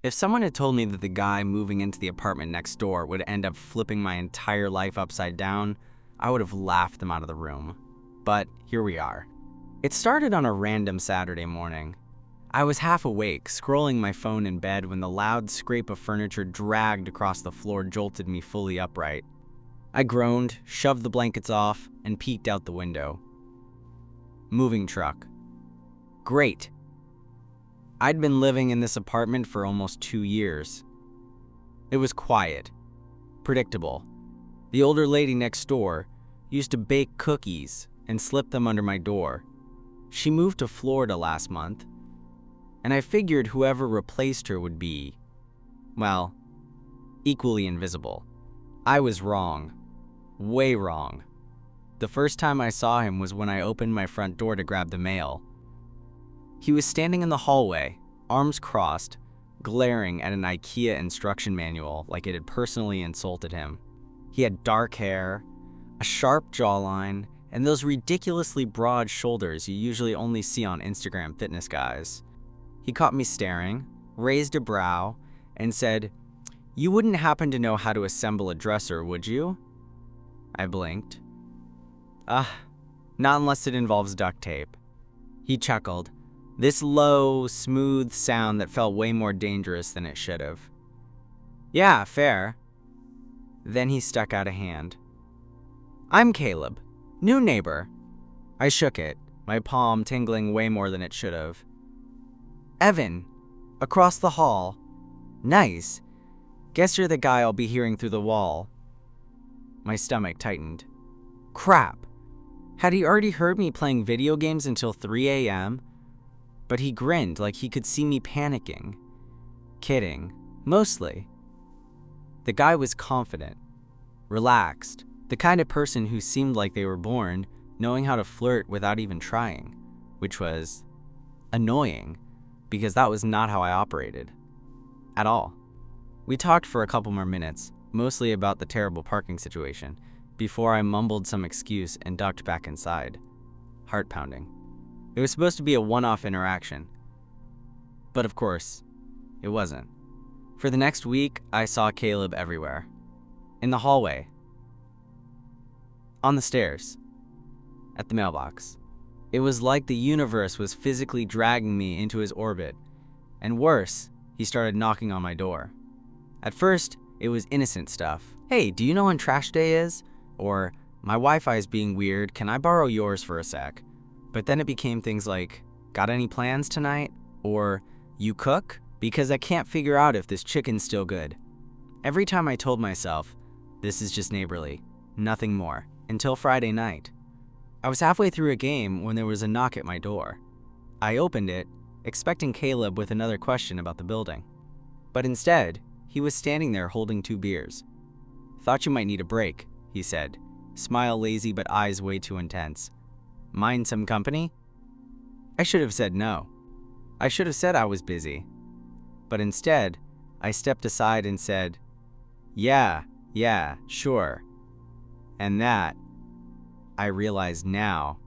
If someone had told me that the guy moving into the apartment next door would end up flipping my entire life upside down, I would have laughed them out of the room. But here we are. It started on a random Saturday morning. I was half awake, scrolling my phone in bed when the loud scrape of furniture dragged across the floor jolted me fully upright. I groaned, shoved the blankets off, and peeked out the window. Moving truck. Great. I'd been living in this apartment for almost 2 years. It was quiet, predictable. The older lady next door used to bake cookies and slip them under my door. She moved to Florida last month, and I figured whoever replaced her would be, well, equally invisible. I was wrong. Way wrong. The first time I saw him was when I opened my front door to grab the mail. He was standing in the hallway, arms crossed, glaring at an IKEA instruction manual like it had personally insulted him. He had dark hair, a sharp jawline, and those ridiculously broad shoulders you usually only see on Instagram fitness guys. He caught me staring, raised a brow, and said, "You wouldn't happen to know how to assemble a dresser, would you?" I blinked. Not unless it involves duct tape." He chuckled, this low, smooth sound that felt way more dangerous than it should have. "Yeah, fair." Then he stuck out a hand. "I'm Caleb, new neighbor." I shook it, my palm tingling way more than it should have. "Evan, across the hall. Nice. Guess you're the guy I'll be hearing through the wall." My stomach tightened. Crap. Had he already heard me playing video games until 3 a.m.? But he grinned like he could see me panicking. Kidding, mostly. The guy was confident, relaxed, the kind of person who seemed like they were born knowing how to flirt without even trying, which was annoying because that was not how I operated. At all. We talked for a couple more minutes, mostly about the terrible parking situation, before I mumbled some excuse and ducked back inside. Heart pounding. It was supposed to be a one-off interaction. But of course, it wasn't. For the next week, I saw Caleb everywhere. In the hallway. On the stairs. At the mailbox. It was like the universe was physically dragging me into his orbit. And worse, he started knocking on my door. At first, it was innocent stuff. "Hey, do you know when trash day is?" Or, "My Wi-Fi is being weird, can I borrow yours for a sec?" But then it became things like, "Got any plans tonight?" Or, "You cook? Because I can't figure out if this chicken's still good." Every time I told myself, this is just neighborly, nothing more, until Friday night. I was halfway through a game when there was a knock at my door. I opened it, expecting Caleb with another question about the building. But instead, he was standing there holding 2 beers. "Thought you might need a break," he said, smile lazy but eyes way too intense. "Mind some company?" I should have said no. I should have said I was busy. But instead, I stepped aside and said, Yeah, sure." And that, I realized now,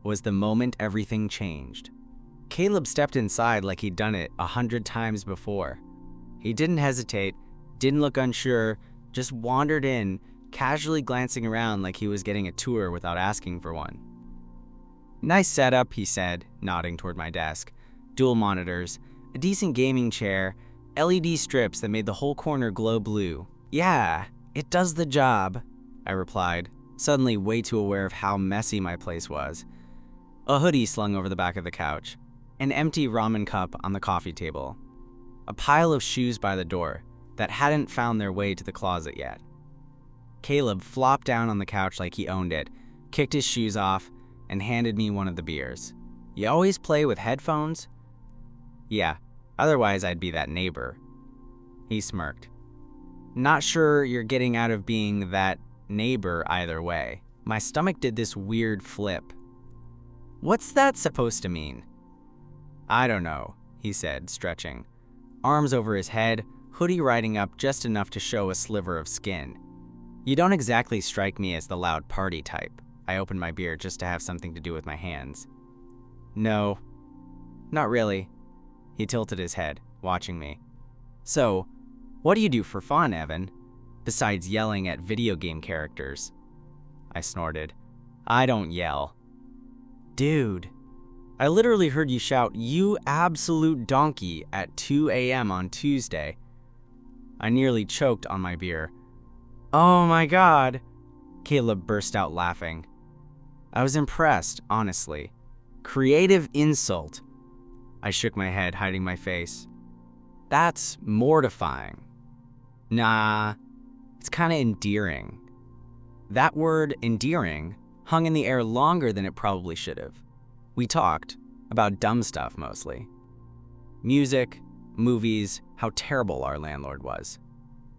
was the moment everything changed. Caleb stepped inside like he'd done it 100 times before. He didn't hesitate, didn't look unsure, just wandered in, casually glancing around like he was getting a tour without asking for one. "Nice setup," he said, nodding toward my desk. "Dual monitors, a decent gaming chair, LED strips that made the whole corner glow blue." "Yeah, it does the job," I replied, suddenly way too aware of how messy my place was. A hoodie slung over the back of the couch, an empty ramen cup on the coffee table, a pile of shoes by the door that hadn't found their way to the closet yet. Caleb flopped down on the couch like he owned it, kicked his shoes off, and handed me one of the beers. "You always play with headphones?" "Yeah, otherwise I'd be that neighbor." He smirked. "Not sure you're getting out of being that neighbor either way." My stomach did this weird flip. "What's that supposed to mean?" "I don't know," he said, stretching. Arms over his head, hoodie riding up just enough to show a sliver of skin. "You don't exactly strike me as the loud party type." I opened my beer just to have something to do with my hands. "No, not really." He tilted his head, watching me. So, what do you do for fun, Evan, besides yelling at video game characters? I snorted. I don't yell. Dude, I literally heard you shout, "You absolute donkey," at 2 a.m. on Tuesday. I nearly choked on my beer. Oh my God, Caleb burst out laughing. I was impressed, honestly. Creative insult. I shook my head, hiding my face. That's mortifying. Nah, it's kinda endearing. That word, endearing, hung in the air longer than it probably should have. We talked about dumb stuff mostly. Music, movies, how terrible our landlord was.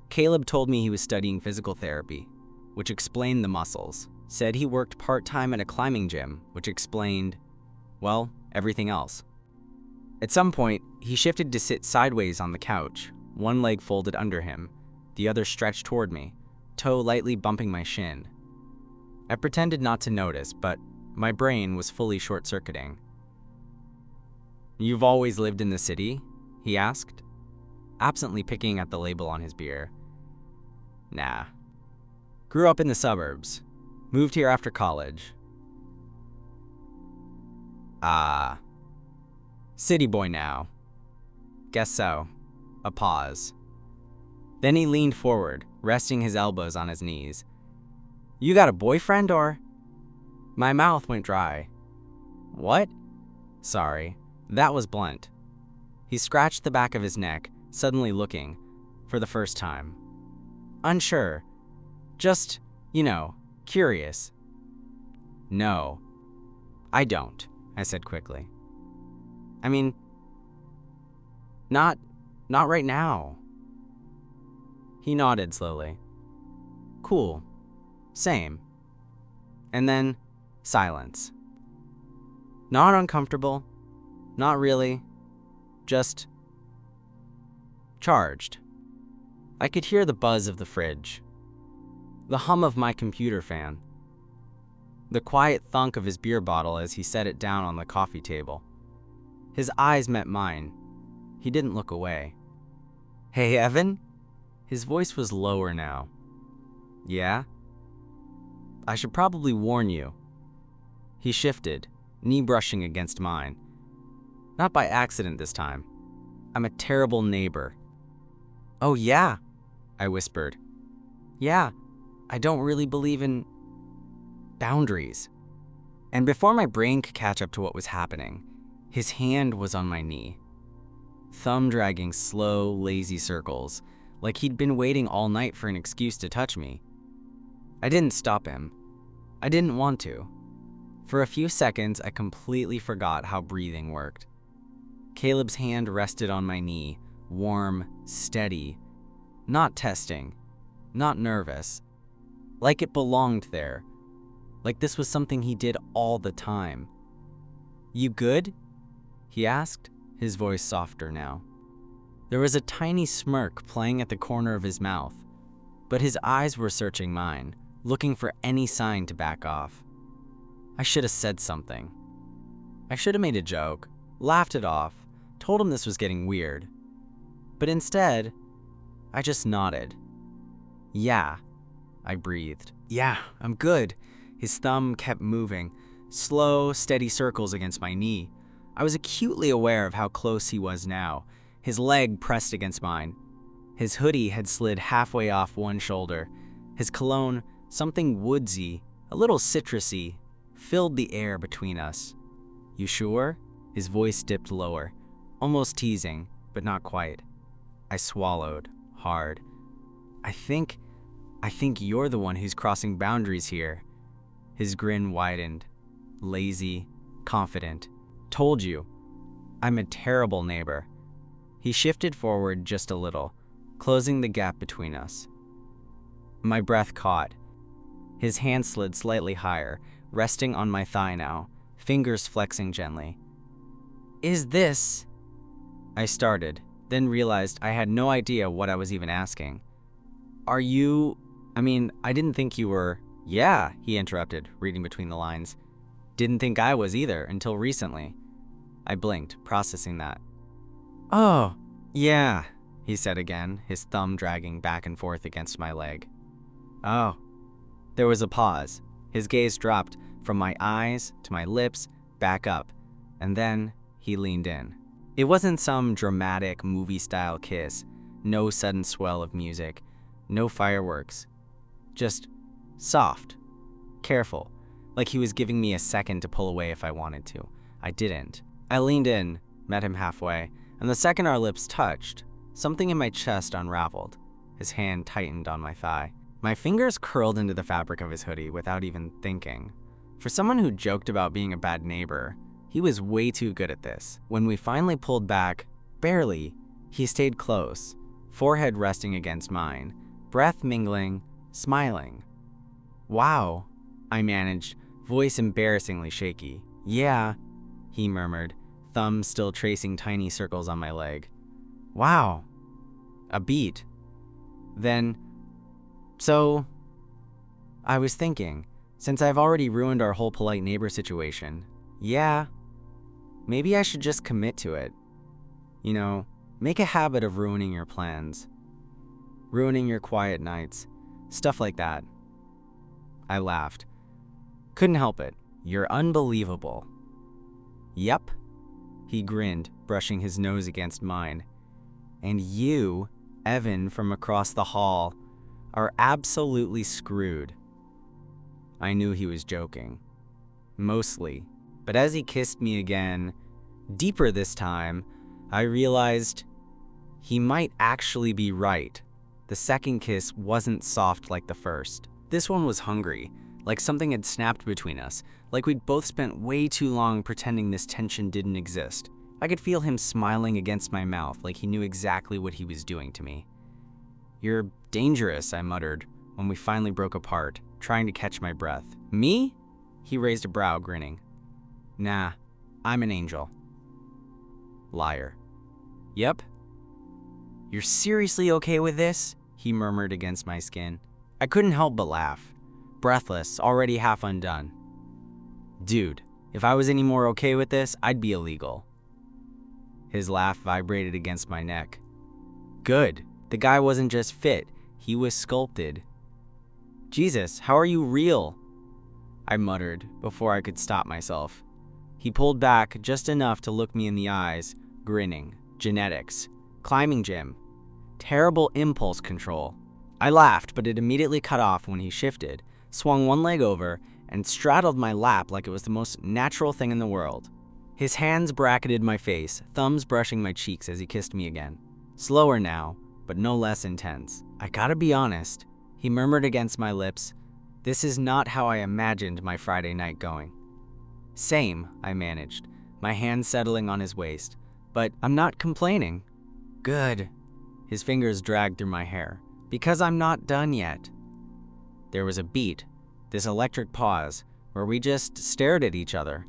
Caleb told me he was studying physical therapy, which explained the muscles. Said he worked part-time at a climbing gym, which explained, well, everything else. At some point, he shifted to sit sideways on the couch, one leg folded under him, the other stretched toward me, toe lightly bumping my shin. I pretended not to notice, but my brain was fully short-circuiting. "You've always lived in the city?" he asked, absently picking at the label on his beer. Nah. Grew up in the suburbs. Moved here after college. City boy now. Guess so. A pause. Then he leaned forward, resting his elbows on his knees. "You got a boyfriend or?" My mouth went dry. "What?" Sorry, that was blunt. He scratched the back of his neck, suddenly looking, for the first time. Unsure. Just, curious. "No, I don't," I said quickly. I mean, not right now. He nodded slowly. Cool. Same. And then, silence. Not uncomfortable. Not really. Just charged. I could hear the buzz of the fridge, the hum of my computer fan, the quiet thunk of his beer bottle as he set it down on the coffee table. His eyes met mine. He didn't look away. "Hey, Evan?" His voice was lower now. "Yeah?" "I should probably warn you." He shifted, knee brushing against mine. Not by accident this time. I'm a terrible neighbor. "Oh yeah," I whispered. "Yeah, I don't really believe in boundaries." And before my brain could catch up to what was happening, his hand was on my knee, thumb dragging slow, lazy circles, like he'd been waiting all night for an excuse to touch me. I didn't stop him. I didn't want to. For a few seconds, I completely forgot how breathing worked. Caleb's hand rested on my knee, warm, steady, not testing, not nervous, like it belonged there, like this was something he did all the time. "You good?" he asked, his voice softer now. There was a tiny smirk playing at the corner of his mouth, but his eyes were searching mine, looking for any sign to back off. I should have said something. I should have made a joke, laughed it off, told him this was getting weird. But instead, I just nodded. "Yeah," I breathed. "Yeah, I'm good." His thumb kept moving, slow, steady circles against my knee. I was acutely aware of how close he was now, his leg pressed against mine. His hoodie had slid halfway off one shoulder. His cologne, something woodsy, a little citrusy, filled the air between us. "You sure?" His voice dipped lower, almost teasing, but not quite. I swallowed, hard. I think you're the one who's crossing boundaries here." His grin widened, lazy, confident. "Told you, I'm a terrible neighbor." He shifted forward just a little, closing the gap between us. My breath caught. His hand slid slightly higher, resting on my thigh now, fingers flexing gently. "Is this?" I started, then realized I had no idea what I was even asking. "Are you? I didn't think you were." "Yeah," he interrupted, reading between the lines. "Didn't think I was either until recently." I blinked, processing that. "Oh, yeah," he said again, his thumb dragging back and forth against my leg. Oh. There was a pause. His gaze dropped from my eyes to my lips, back up, and then he leaned in. It wasn't some dramatic movie-style kiss, no sudden swell of music, no fireworks. Just soft, careful, like he was giving me a second to pull away if I wanted to. I didn't. I leaned in, met him halfway, and the second our lips touched, something in my chest unraveled. His hand tightened on my thigh. My fingers curled into the fabric of his hoodie without even thinking. For someone who joked about being a bad neighbor, he was way too good at this. When we finally pulled back, barely, he stayed close, forehead resting against mine, breath mingling, smiling. Wow, I managed, voice embarrassingly shaky. Yeah, he murmured, thumb still tracing tiny circles on my leg. Wow, a beat. Then, so, I was thinking, since I've already ruined our whole polite neighbor situation, yeah, maybe I should just commit to it. You know, make a habit of ruining your plans, ruining your quiet nights, stuff like that. I laughed. Couldn't help it. You're unbelievable. Yep, he grinned, brushing his nose against mine. And you, Evan from across the hall, are absolutely screwed. I knew he was joking. Mostly. But as he kissed me again, deeper this time, I realized he might actually be right. The second kiss wasn't soft like the first. This one was hungry, like something had snapped between us, like we'd both spent way too long pretending this tension didn't exist. I could feel him smiling against my mouth like he knew exactly what he was doing to me. You're dangerous, I muttered, when we finally broke apart, trying to catch my breath. Me? He raised a brow, grinning. Nah, I'm an angel. Liar. Yep. You're seriously okay with this? He murmured against my skin. I couldn't help but laugh, breathless, already half undone. Dude, if I was any more okay with this, I'd be illegal. His laugh vibrated against my neck. Good. The guy wasn't just fit, he was sculpted. Jesus, how are you real? I muttered before I could stop myself. He pulled back just enough to look me in the eyes, grinning. Genetics. Climbing gym. Terrible impulse control. I laughed, but it immediately cut off when he shifted, swung one leg over, and straddled my lap like it was the most natural thing in the world. His hands bracketed my face, thumbs brushing my cheeks as he kissed me again. Slower now, but no less intense. I gotta be honest, he murmured against my lips, this is not how I imagined my Friday night going. Same, I managed, my hand settling on his waist, but I'm not complaining. Good. His fingers dragged through my hair. Because I'm not done yet. There was a beat, this electric pause, where we just stared at each other,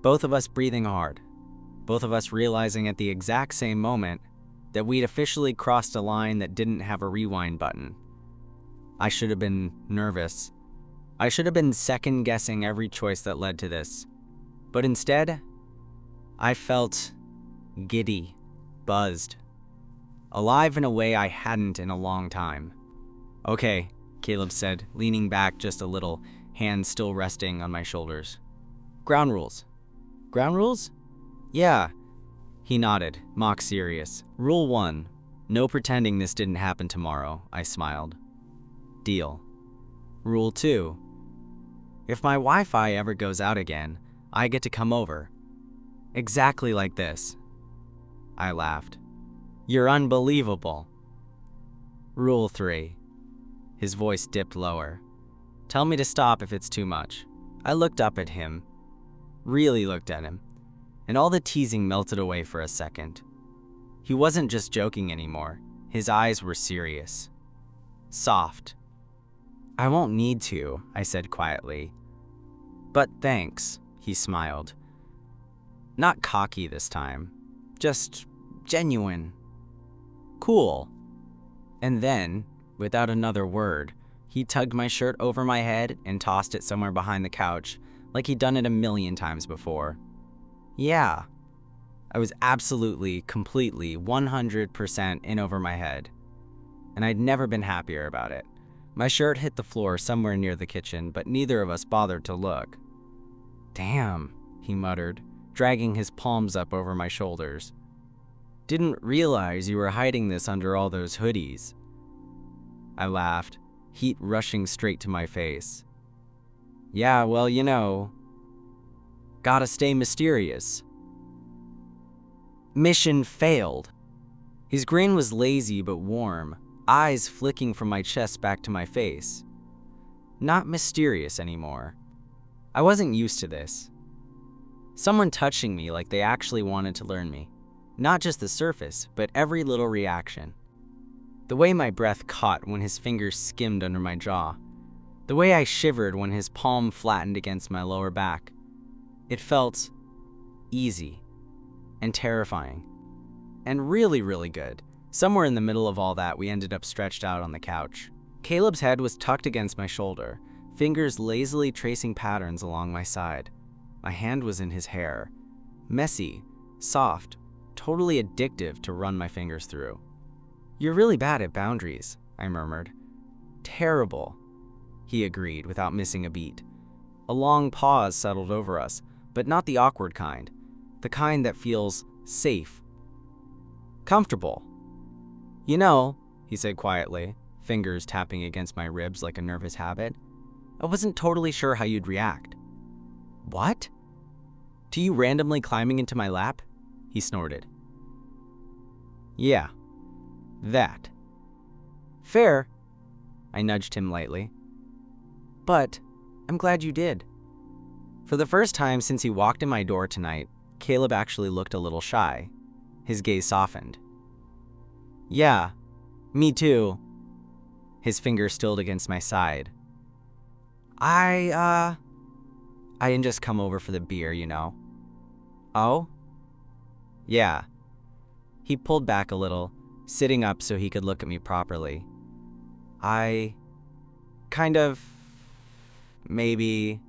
both of us breathing hard, both of us realizing at the exact same moment that we'd officially crossed a line that didn't have a rewind button. I should have been nervous. I should have been second-guessing every choice that led to this. But instead, I felt giddy, buzzed, alive in a way I hadn't in a long time. Okay, Caleb said, leaning back just a little, hands still resting on my shoulders. Ground rules. Ground rules? Yeah. He nodded, mock serious. Rule 1. No pretending this didn't happen tomorrow, I smiled. Deal. Rule 2. If my Wi-Fi ever goes out again, I get to come over. Exactly like this. I laughed. You're unbelievable. Rule 3. His voice dipped lower. Tell me to stop if it's too much. I looked up at him. Really looked at him. And all the teasing melted away for a second. He wasn't just joking anymore. His eyes were serious. Soft. I won't need to, I said quietly. But thanks, he smiled. Not cocky this time. Just genuine. Cool. And then, without another word, he tugged my shirt over my head and tossed it somewhere behind the couch, like he'd done it 1,000,000 times before. Yeah. I was absolutely, completely, 100% in over my head, and I'd never been happier about it. My shirt hit the floor somewhere near the kitchen, but neither of us bothered to look. "Damn," he muttered, dragging his palms up over my shoulders. "Didn't realize you were hiding this under all those hoodies." I laughed, heat rushing straight to my face. "Yeah, well, you know, gotta stay mysterious." Mission failed. His grin was lazy but warm, eyes flicking from my chest back to my face. Not mysterious anymore. I wasn't used to this. Someone touching me like they actually wanted to learn me. Not just the surface, but every little reaction. The way my breath caught when his fingers skimmed under my jaw. The way I shivered when his palm flattened against my lower back. It felt easy and terrifying and really, really good. Somewhere in the middle of all that, we ended up stretched out on the couch. Caleb's head was tucked against my shoulder, fingers lazily tracing patterns along my side. My hand was in his hair. Messy, soft, totally addictive to run my fingers through. "You're really bad at boundaries," I murmured. "Terrible," he agreed without missing a beat. A long pause settled over us, but not the awkward kind. The kind that feels safe. Comfortable. "You know," he said quietly, fingers tapping against my ribs like a nervous habit, "I wasn't totally sure how you'd react." "What? To you randomly climbing into my lap?" he snorted. "Yeah, that." "Fair." I nudged him lightly. "But I'm glad you did." For the first time since he walked in my door tonight, Caleb actually looked a little shy. His gaze softened. "Yeah, me too." His finger stilled against my side. I didn't just come over for the beer, you know." "Oh?" "Yeah." He pulled back a little, sitting up so he could look at me properly. "I kind of, maybe,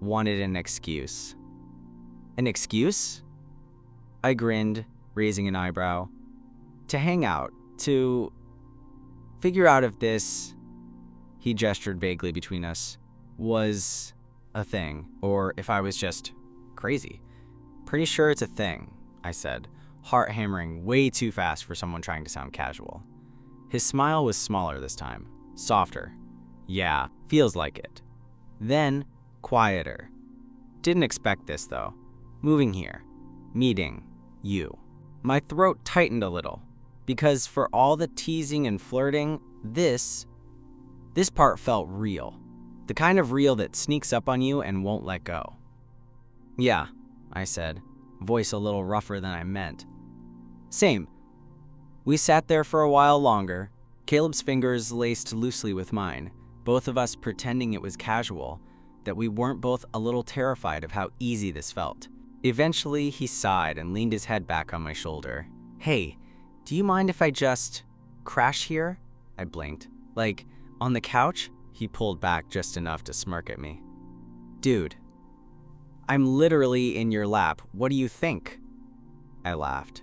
wanted an excuse." "An excuse?" I grinned, raising an eyebrow. "To hang out, to figure out if this," he gestured vaguely between us, "was a thing, or if I was just crazy." "Pretty sure it's a thing," I said, heart hammering way too fast for someone trying to sound casual. His smile was smaller this time, softer. "Yeah, feels like it." Then, quieter. "Didn't expect this, though. Moving here. Meeting you." My throat tightened a little, because for all the teasing and flirting, this part felt real. The kind of real that sneaks up on you and won't let go. "Yeah," I said, voice a little rougher than I meant. "Same." We sat there for a while longer, Caleb's fingers laced loosely with mine, both of us pretending it was casual, that we weren't both a little terrified of how easy this felt. Eventually, he sighed and leaned his head back on my shoulder. "Hey, do you mind if I just crash here?" I blinked. "Like, on the couch?" He pulled back just enough to smirk at me. "Dude, I'm literally in your lap. What do you think?" I laughed.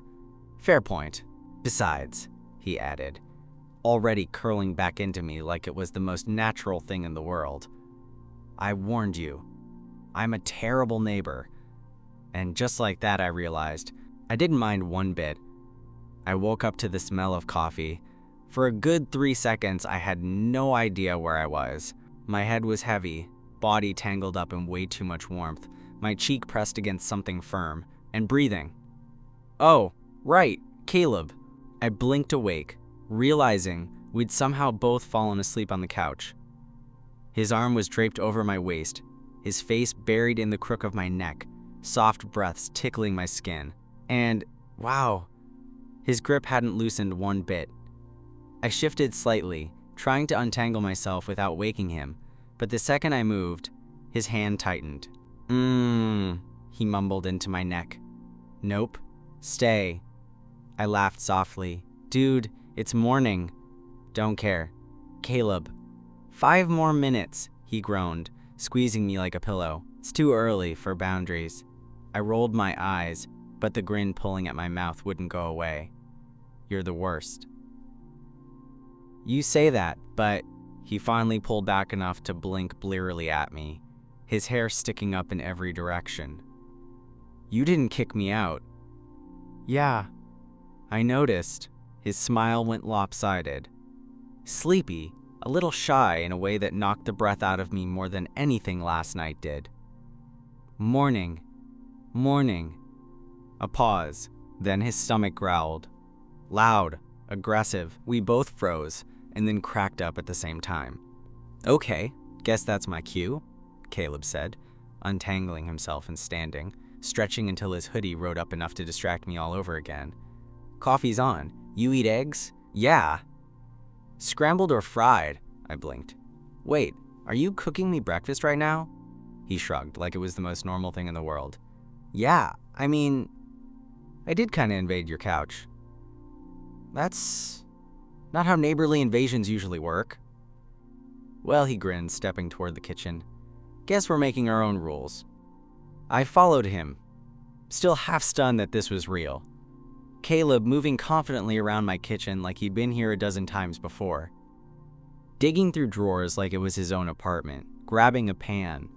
"Fair point. Besides," he added, already curling back into me like it was the most natural thing in the world, "I warned you. I'm a terrible neighbor." And just like that, I realized I didn't mind one bit. I woke up to the smell of coffee. For a good 3 seconds, I had no idea where I was. My head was heavy, body tangled up in way too much warmth, my cheek pressed against something firm, and breathing. "Oh, right, Caleb." I blinked awake, realizing we'd somehow both fallen asleep on the couch. His arm was draped over my waist, his face buried in the crook of my neck, soft breaths tickling my skin. And, wow, his grip hadn't loosened one bit. I shifted slightly, trying to untangle myself without waking him, but the second I moved, his hand tightened. He mumbled into my neck. "Nope, stay." I laughed softly. "Dude, it's morning." "Don't care." "Caleb." "5 more minutes," he groaned, squeezing me like a pillow. "It's too early for boundaries." I rolled my eyes. but the grin pulling at my mouth wouldn't go away. You're the worst. You say that, but he finally pulled back enough to blink blearily at me, his hair sticking up in every direction. You didn't kick me out. Yeah, I noticed. His smile went lopsided. Sleepy, a little shy in a way that knocked the breath out of me more than anything last night did. Morning. A pause, then his stomach growled. Loud, aggressive, we both froze, and then cracked up at the same time. Okay, guess that's my cue, Caleb said, untangling himself and standing, stretching until his hoodie rode up enough to distract me all over again. Coffee's on. You eat eggs? Yeah. Scrambled or fried? I blinked. Wait, are you cooking me breakfast right now? He shrugged, like it was the most normal thing in the world. Yeah, I mean, I did kind of invade your couch. That's not how neighborly invasions usually work. Well, he grinned, stepping toward the kitchen. Guess we're making our own rules. I followed him, still half stunned that this was real. Caleb moving confidently around my kitchen like he'd been here a dozen times before. Digging through drawers like it was his own apartment, grabbing a pan,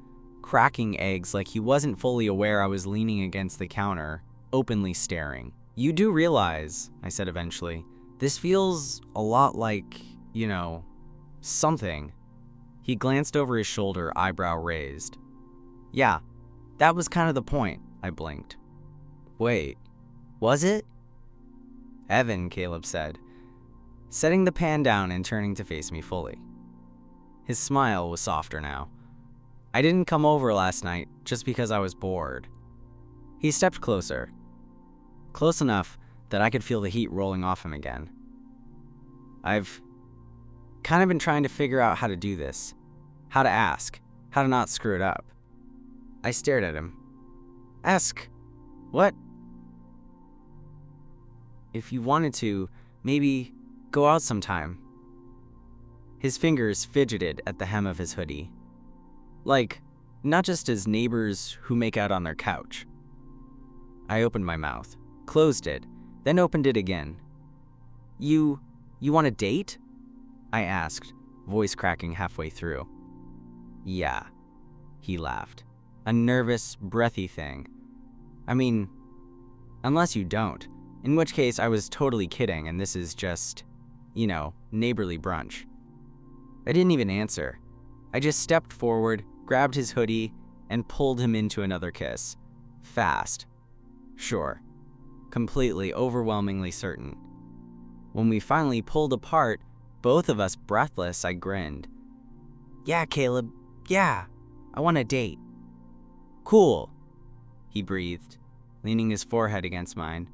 cracking eggs like he wasn't fully aware I was leaning against the counter, openly staring. You do realize, I said eventually, this feels a lot like, something. He glanced over his shoulder, eyebrow raised. Yeah, that was kind of the point, I blinked. Wait, was it? Evan, Caleb said, setting the pan down and turning to face me fully. His smile was softer now. I didn't come over last night just because I was bored. He stepped closer. Close enough that I could feel the heat rolling off him again. I've kind of been trying to figure out how to do this. How to ask. How to not screw it up. I stared at him. Ask what? If you wanted to, maybe go out sometime. His fingers fidgeted at the hem of his hoodie. Like, not just as neighbors who make out on their couch. I opened my mouth, closed it, then opened it again. You want a date? I asked, voice cracking halfway through. Yeah, he laughed. A nervous, breathy thing. I mean, unless you don't, in which case I was totally kidding and this is just, neighborly brunch. I didn't even answer. I just stepped forward, grabbed his hoodie, and pulled him into another kiss. Fast. Sure. Completely, overwhelmingly certain. When we finally pulled apart, both of us breathless, I grinned. Yeah, Caleb. Yeah. I want a date. Cool. He breathed, leaning his forehead against mine.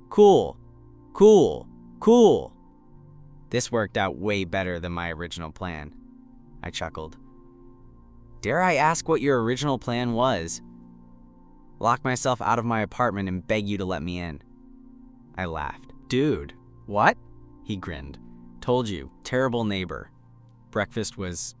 Cool. This worked out way better than my original plan. I chuckled. Dare I ask what your original plan was? Lock myself out of my apartment and beg you to let me in. I laughed. Dude, what? He grinned. Told you, terrible neighbor. Breakfast was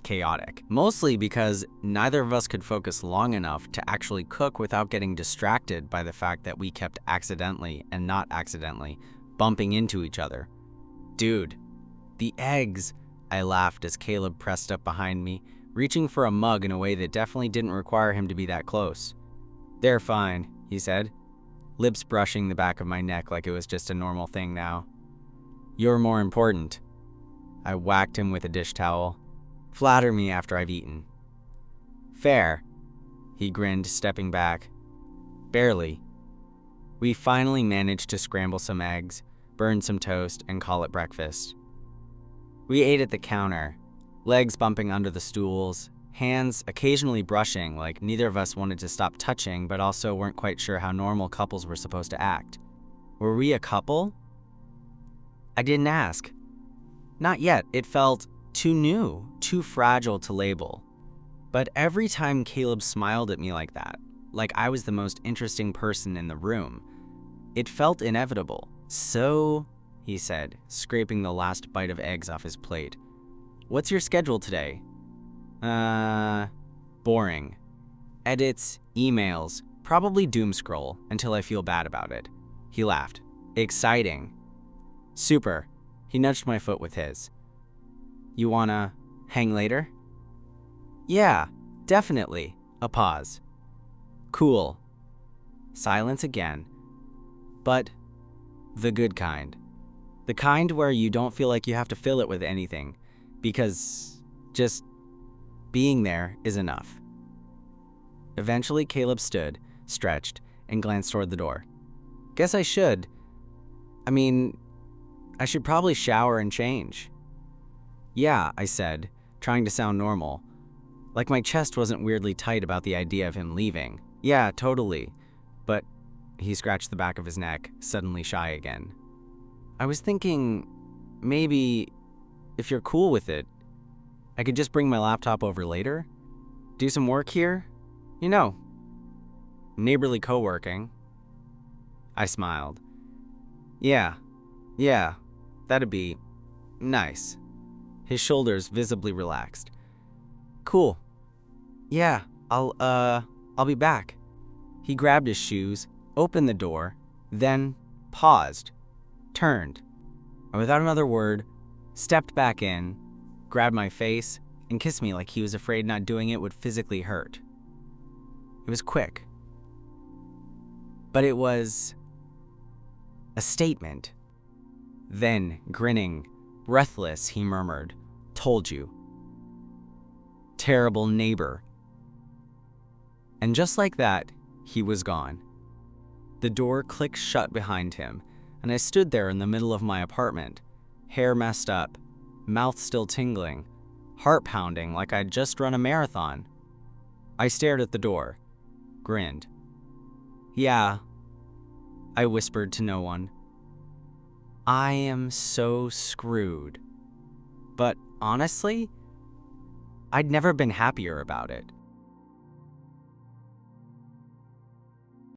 chaotic. Mostly because neither of us could focus long enough to actually cook without getting distracted by the fact that we kept accidentally and not accidentally bumping into each other. Dude, the eggs, I laughed as Caleb pressed up behind me, reaching for a mug in a way that definitely didn't require him to be that close. They're fine, he said, lips brushing the back of my neck like it was just a normal thing now. You're more important. I whacked him with a dish towel. Flatter me after I've eaten. Fair, he grinned, stepping back. Barely. We finally managed to scramble some eggs, burn some toast, and call it breakfast. We ate at the counter, legs bumping under the stools, hands occasionally brushing like neither of us wanted to stop touching but also weren't quite sure how normal couples were supposed to act. Were we a couple? I didn't ask. Not yet. It felt too new, too fragile to label. But every time Caleb smiled at me like that, like I was the most interesting person in the room, it felt inevitable. So, he said, scraping the last bite of eggs off his plate. What's your schedule today? Boring. Edits, emails, Probably doom scroll until I feel bad about it. He laughed. Exciting. Super. He nudged my foot with his. You wanna hang later? Yeah, definitely. A pause. Cool. Silence again. But the good kind. The kind where you don't feel like you have to fill it with anything, because just being there is enough. Eventually, Caleb stood, stretched, and glanced toward the door. Guess I should. I should probably shower and change. Yeah, I said, trying to sound normal. Like my chest wasn't weirdly tight about the idea of him leaving. Yeah, totally. But he scratched the back of his neck, suddenly shy again. I was thinking, maybe, if you're cool with it, I could just bring my laptop over later? Do some work here? You know, neighborly co-working. I smiled. Yeah, that'd be nice. His shoulders visibly relaxed. Cool. Yeah, I'll be back. He grabbed his shoes, opened the door, then paused, turned, and without another word, stepped back in, grabbed my face, and kissed me like he was afraid not doing it would physically hurt. It was quick. But it was a statement. Then, grinning, breathless, he murmured, "Told you. Terrible neighbor." And just like that, he was gone. The door clicked shut behind him, and I stood there in the middle of my apartment, hair messed up, mouth still tingling, heart pounding like I'd just run a marathon. I stared at the door, grinned. Yeah, I whispered to no one. I am so screwed. But honestly, I'd never been happier about it.